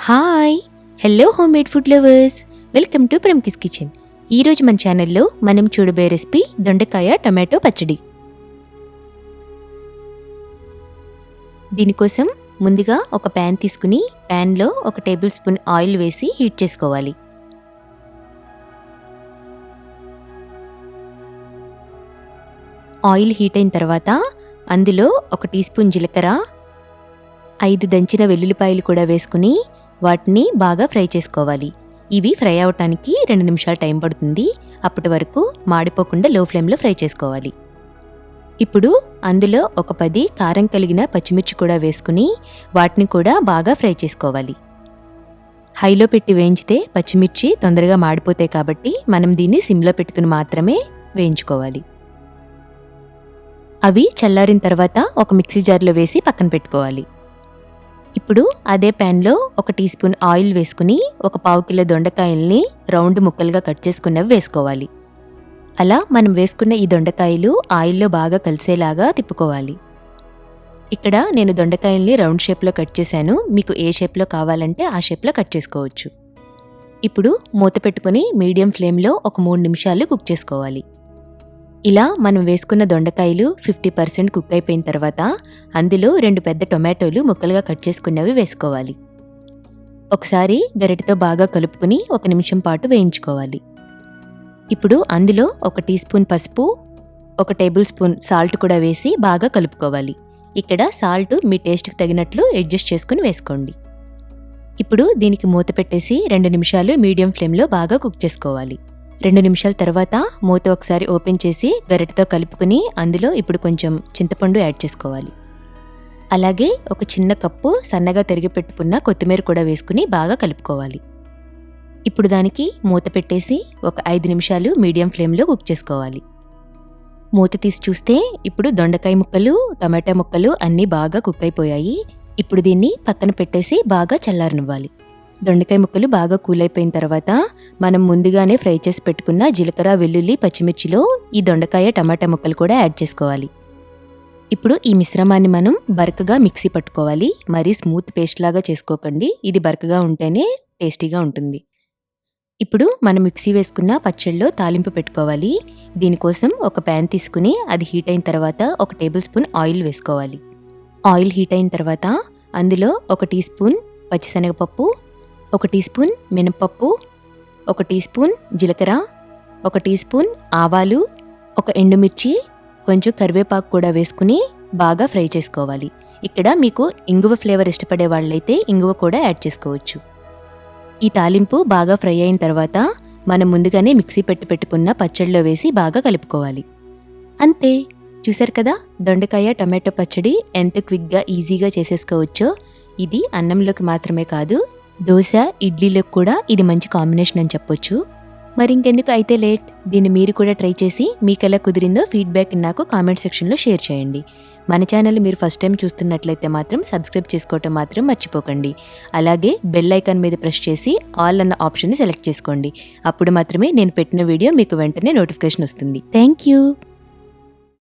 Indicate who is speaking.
Speaker 1: Hi hello home made food lovers, welcome to Premki's kitchen. ఈరోజు మన ఛానల్లో మనం చూడబోయే రెసిపీ దొండకాయ టమాటో పచ్చడి. దీనికోసం ముందుగా ఒక ప్యాన్ తీసుకుని ప్యాన్లో 1 టేబుల్ స్పూన్ ఆయిల్ వేసి హీట్ చేసుకోవాలి. ఆయిల్ హీట్ అయిన తర్వాత అందులో 1 టీ స్పూన్ జీలకర్ర, 5 దంచిన వెల్లుల్లిపాయలు కూడా వేసుకుని వాటిని బాగా ఫ్రై చేసుకోవాలి. ఇవి ఫ్రై అవటానికి 2 నిమిషాలు టైం పడుతుంది. అప్పటి వరకు మాడిపోకుండా లో ఫ్లేమ్లో ఫ్రై చేసుకోవాలి. ఇప్పుడు అందులో ఒక 10 కారం కలిగిన పచ్చిమిర్చి కూడా వేసుకుని వాటిని కూడా బాగా ఫ్రై చేసుకోవాలి. హైలో పెట్టి వేయించితే పచ్చిమిర్చి తొందరగా మాడిపోతాయి కాబట్టి మనం దీన్ని సిమ్లో పెట్టుకుని మాత్రమే వేయించుకోవాలి. అవి చల్లారిన తర్వాత ఒక మిక్సీ జార్లో వేసి పక్కన పెట్టుకోవాలి. ఇప్పుడు అదే ప్యాన్లో 1 టీ స్పూన్ ఆయిల్ వేసుకుని 1/4 కిలో దొండకాయల్ని రౌండ్ ముక్కలుగా కట్ చేసుకున్నవి వేసుకోవాలి. అలా మనం వేసుకున్న ఈ దొండకాయలు ఆయిల్లో బాగా కలిసేలాగా తిప్పుకోవాలి. ఇక్కడ నేను దొండకాయల్ని రౌండ్ షేప్లో కట్ చేశాను. మీకు ఏ షేప్లో కావాలంటే ఆ షేప్లో కట్ చేసుకోవచ్చు. ఇప్పుడు మూత పెట్టుకుని మీడియం ఫ్లేమ్లో ఒక 3 నిమిషాలు కుక్ చేసుకోవాలి. ఇలా మనం వేసుకున్న దొండకాయలు 50% కుక్ అయిపోయిన తర్వాత అందులో 2 పెద్ద టొమాటోలు ముక్కలుగా కట్ చేసుకున్నవి వేసుకోవాలి. ఒకసారి గరిటెతో బాగా కలుపుకుని 1 నిమిషం పాటు వేయించుకోవాలి. ఇప్పుడు అందులో 1 టీ స్పూన్ పసుపు, 1 టేబుల్ స్పూన్ సాల్ట్ కూడా వేసి బాగా కలుపుకోవాలి. ఇక్కడ సాల్ట్ మీ టేస్ట్కి తగినట్లు అడ్జస్ట్ చేసుకుని వేసుకోండి. ఇప్పుడు దీనికి మూత పెట్టేసి 2 నిమిషాలు మీడియం ఫ్లేమ్లో బాగా కుక్ చేసుకోవాలి. 2 నిమిషాల తర్వాత మూత ఒకసారి ఓపెన్ చేసి గరిటెతో కలుపుకుని అందులో ఇప్పుడు కొంచెం చింతపండు యాడ్ చేసుకోవాలి. అలాగే ఒక చిన్న కప్పు సన్నగా తరిగి పెట్టుకున్న కొత్తిమీర కూడా వేసుకుని బాగా కలుపుకోవాలి. ఇప్పుడు దానికి మూత పెట్టేసి ఒక 5 నిమిషాలు మీడియం ఫ్లేమ్లో కుక్ చేసుకోవాలి. మూత తీసి చూస్తే ఇప్పుడు దొండకాయ ముక్కలు, టమాటా ముక్కలు అన్నీ బాగా కుక్ అయిపోయాయి. ఇప్పుడు దీన్ని పక్కన పెట్టేసి బాగా చల్లారనివ్వాలి. దొండకాయ ముక్కలు బాగా కూల్ అయిపోయిన తర్వాత మనం ముందుగానే ఫ్రై చేసి పెట్టుకున్న జీలకర్ర, వెల్లుల్లి, పచ్చిమిర్చిలో ఈ దొండకాయ, టమాటా ముక్కలు కూడా యాడ్ చేసుకోవాలి. ఇప్పుడు ఈ మిశ్రమాన్ని మనం బరకగా మిక్సీ పట్టుకోవాలి. మరీ స్మూత్ పేస్ట్ లాగా చేసుకోకండి. ఇది బరకగా ఉంటేనే టేస్టీగా ఉంటుంది. ఇప్పుడు మనం మిక్సీ వేసుకున్న పచ్చడిలో తాలింపు పెట్టుకోవాలి. దీనికోసం ఒక ప్యాన్ తీసుకుని అది హీట్ అయిన తర్వాత 1 టేబుల్ స్పూన్ ఆయిల్ వేసుకోవాలి. ఆయిల్ హీట్ అయిన తర్వాత అందులో 1 టీ స్పూన్ పచ్చిశనగపప్పు, 1 టీ స్పూన్ మినపప్పు, 1 టీ స్పూన్ జీలకర్ర, 1 టీ స్పూన్ ఆవాలు, 1 ఎండుమిర్చి, కొంచెం కరివేపాకు కూడా వేసుకుని బాగా ఫ్రై చేసుకోవాలి. ఇక్కడ మీకు ఇంగువ ఫ్లేవర్ ఇష్టపడే వాళ్ళైతే ఇంగువ కూడా యాడ్ చేసుకోవచ్చు. ఈ తాలింపు బాగా ఫ్రై అయిన తర్వాత మనం ముందుగానే మిక్సీ పెట్టుకున్న పచ్చడిలో వేసి బాగా కలుపుకోవాలి. అంతే, చూసారు కదా దొండకాయ టమాటో పచ్చడి ఎంత క్విక్గా ఈజీగా చేసేసుకోవచ్చో. ఇది అన్నంలోకి మాత్రమే కాదు, దోశ, ఇడ్లీలకు కూడా ఇది మంచి కాంబినేషన్ అని చెప్పొచ్చు. మరి ఇంకెందుకు అయితే లేట్, దీన్ని మీరు కూడా ట్రై చేసి మీకు ఎలా కుదిరిందో ఫీడ్బ్యాక్ నాకు కామెంట్ సెక్షన్లో షేర్ చేయండి. మన ఛానల్ మీరు ఫస్ట్ టైం చూస్తున్నట్లయితే మాత్రం సబ్స్క్రైబ్ చేసుకోవటం మాత్రం మర్చిపోకండి. అలాగే బెల్ ఐకాన్ మీద ప్రెస్ చేసి ఆల్ అన్న ఆప్షన్ని సెలెక్ట్ చేసుకోండి. అప్పుడు మాత్రమే నేను పెట్టిన వీడియో మీకు వెంటనే నోటిఫికేషన్ వస్తుంది. Thank you.